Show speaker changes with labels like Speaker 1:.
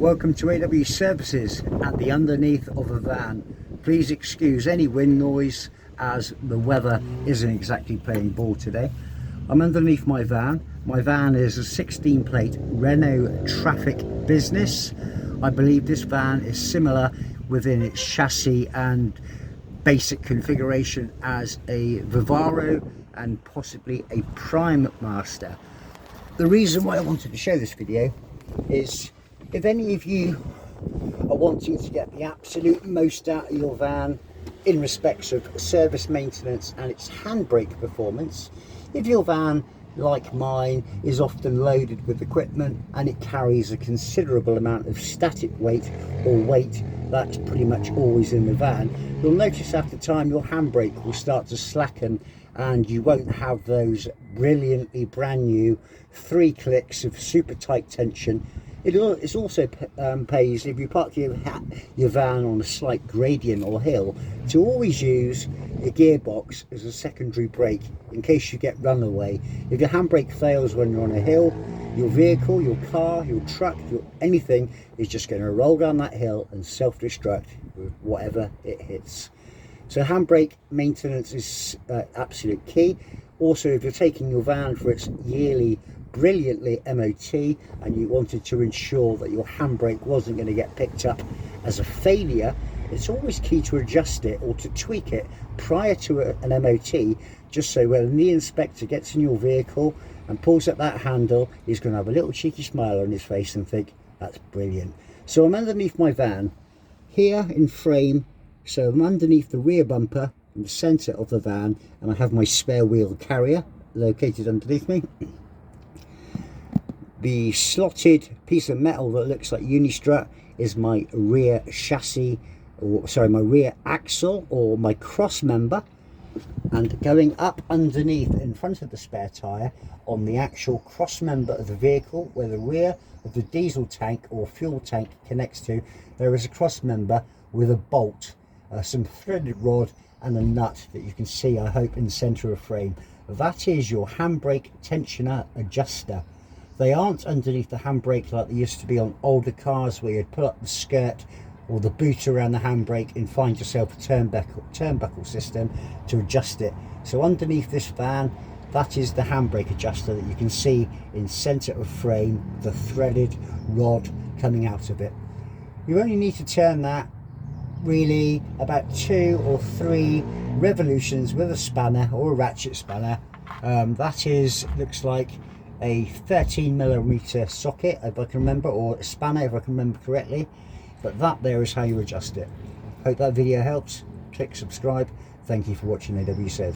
Speaker 1: Welcome to AW Services at the underneath of a van. Please excuse any wind noise as the weather isn't exactly playing ball today. I'm underneath my van. My van is a 16 plate Renault Trafic business. I believe this van is similar within its chassis and basic configuration as a Vivaro and possibly a Prime Master. The reason why I wanted to show this video is if any of you are wanting to get the absolute most out of your van in respects of service maintenance and its handbrake performance, if your van, like mine, is often loaded with equipment and it carries a considerable amount of static weight or weight that's pretty much always in the van, you'll notice after time your handbrake will start to slacken and you won't have those brilliantly brand new 3 clicks of super tight tension. It also pays, if you park your van on a slight gradient or hill, to always use your gearbox as a secondary brake in case you get run away. If your handbrake fails when you're on a hill, your vehicle, your car, your truck, anything is just going to roll down that hill and self-destruct with whatever it hits. So handbrake maintenance is absolute key. Also, if you're taking your van for its yearly brilliantly MOT and you wanted to ensure that your handbrake wasn't going to get picked up as a failure, it's always key to adjust it or to tweak it prior to an MOT, just so when the inspector gets in your vehicle and pulls at that handle, he's going to have a little cheeky smile on his face and think, that's brilliant. So I'm underneath my van here in frame, so I'm underneath the rear bumper in the centre of the van, and I have my spare wheel carrier located underneath me. The slotted piece of metal that looks like Unistrut is my rear chassis, or sorry, my rear axle or my cross member. And going up underneath in front of the spare tyre on the actual cross member of the vehicle, where the rear of the diesel tank or fuel tank connects to, there is a cross member with a bolt, some threaded rod and a nut that you can see, I hope, in the centre of frame. That is your handbrake tensioner adjuster. They aren't underneath the handbrake like they used to be on older cars, where you'd pull up the skirt or the boot around the handbrake and find yourself a turnbuckle system to adjust it. So underneath this van, that is the handbrake adjuster that you can see in centre of frame, the threaded rod coming out of it. You only need to turn that really about 2 or 3 revolutions with a spanner or a ratchet spanner. That is, looks like a 13mm socket, if I can remember, or a spanner if I can remember correctly. But that there is how you adjust it. Hope that video helps. Click subscribe. Thank you for watching AW Says.